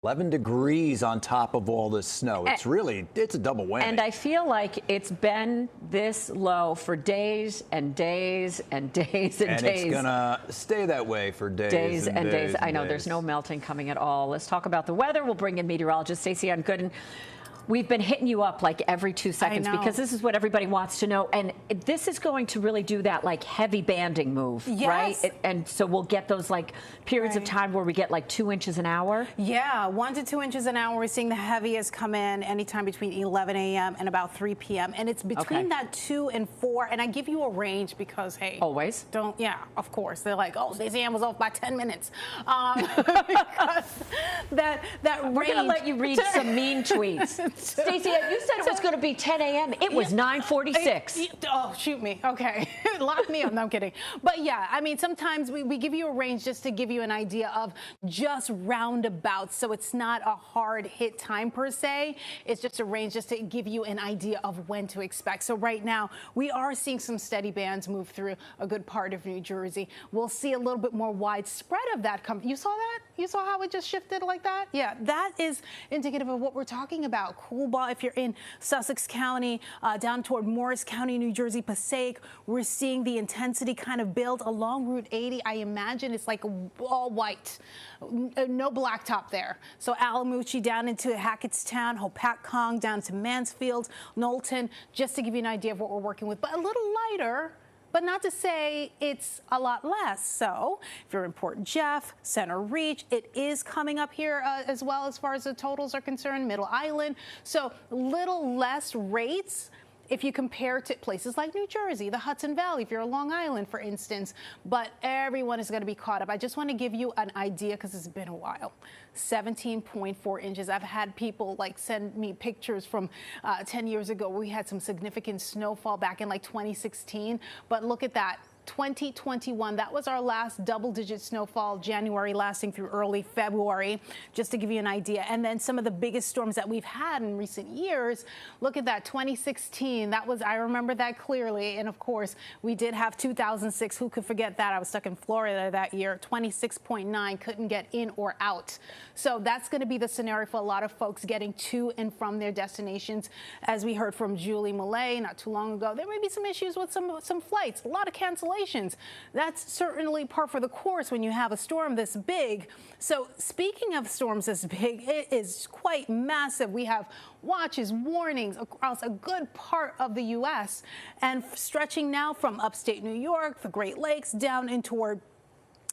11 degrees on top of all this snow. It's a double whammy. And I feel like it's been this low for days and days and days and days. And it's gonna stay that way for days and days. I know there's no melting coming at all. Let's talk about the weather. We'll bring in meteorologist Stacy-Ann Gooden. We've been hitting you up like every 2 seconds because this is what everybody wants to know. And this is going to really do that like heavy banding move, right? And so we'll get those like periods of time where we get like 2 inches an hour. Yeah, 1 to 2 inches an hour. We're seeing the heaviest come in anytime between 11 a.m. and about 3 p.m. And it's between that 2 and 4. And I give you a range because, hey. Always? Of course. They're like, oh, Stacy-Ann was off by 10 minutes. Because that range. We're going to let you read some mean tweets. Stacey-Ann, you said it was going to be 10 a.m. It was 9:46. Oh, shoot me. Okay. Lock me up. No, I'm kidding. But yeah, I mean, sometimes we give you a range just to give you an idea of just roundabouts. So it's not a hard hit time per se. It's just a range just to give you an idea of when to expect. So right now, we are seeing some steady bands move through a good part of New Jersey. We'll see a little bit more widespread of that come. You saw that? You saw how it just shifted like that? Yeah, that is indicative of what we're talking about. Cool ball if you're in Sussex County, down toward Morris County, New Jersey, Passaic. We're seeing the intensity kind of build along Route 80. I imagine it's like all white, no blacktop there. So Alamucci down into Hackettstown, Hopatcong down to Mansfield, Knowlton, just to give you an idea of what we're working with, but a little lighter. But not to say it's a lot less. So if you're in Port Jeff, Center Reach, it is coming up here as well as far as the totals are concerned, Middle Island. So little less rates if you compare to places like New Jersey, the Hudson Valley, if you're on Long Island, for instance. But everyone is going to be caught up. I just want to give you an idea because it's been a while. 17.4 inches. I've had people like send me pictures from 10 years ago. We had some significant snowfall back in like 2016. But look at that. 2021, that was our last double-digit snowfall, January lasting through early February, just to give you an idea. And then some of the biggest storms that we've had in recent years, look at that, 2016, that was, I remember that clearly. And of course, we did have 2006, who could forget that? I was stuck in Florida that year, 26.9, couldn't get in or out. So that's going to be the scenario for a lot of folks getting to and from their destinations. As we heard from Julie Millay not too long ago, there may be some issues with some flights, a lot of cancellations. That's certainly par for the course when you have a storm this big. So speaking of storms this big, it is quite massive. We have watches, warnings across a good part of the U.S. and stretching now from upstate New York, the Great Lakes, down in toward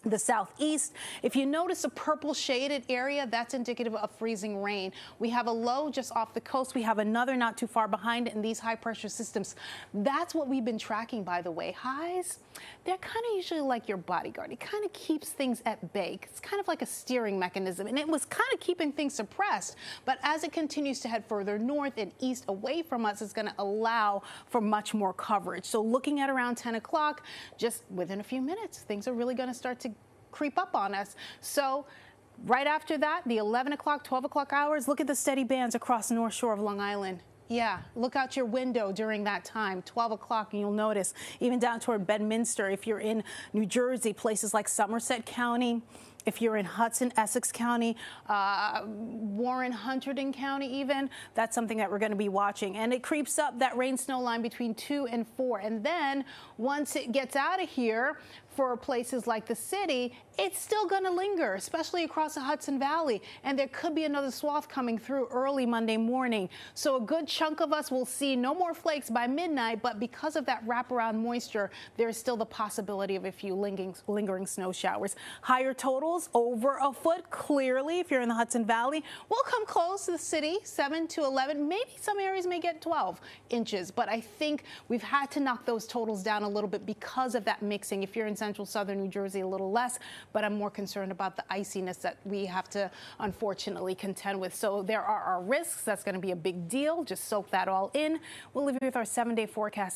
the southeast. If you notice a purple shaded area, that's indicative of freezing rain. We have a low just off the coast. We have another not too far behind it in these high pressure systems. That's what we've been tracking, by the way. Highs, they're kind of usually like your bodyguard. It kind of keeps things at bay. It's kind of like a steering mechanism, and it was kind of keeping things suppressed. But as it continues to head further north and east away from us, it's going to allow for much more coverage. So looking at around 10 o'clock, just within a few minutes, things are really going to start to creep up on us. So right after that, the 11 o'clock, 12 o'clock hours, look at the steady bands across the North Shore of Long Island. Yeah, look out your window during that time, 12 o'clock, and you'll notice even down toward Bedminster, if you're in New Jersey, places like Somerset County, if you're in Hudson, Essex County, Warren, Hunterdon County even, that's something that we're going to be watching. And it creeps up that rain snow line between 2 and 4. And then once it gets out of here, for places like the city, it's still going to linger, especially across the Hudson Valley. And there could be another swath coming through early Monday morning. So a good chunk of us will see no more flakes by midnight, but because of that wraparound moisture, there's still the possibility of a few lingering snow showers. Higher totals, over a foot, clearly, if you're in the Hudson Valley. We'll come close to the city, 7 to 11. Maybe some areas may get 12 inches, but I think we've had to knock those totals down a little bit because of that mixing. If you're in central southern New Jersey, a little less, but I'm more concerned about the iciness that we have to unfortunately contend with. So there are our risks. That's going to be a big deal. Just soak that all in. We'll leave you with our 7-day forecast.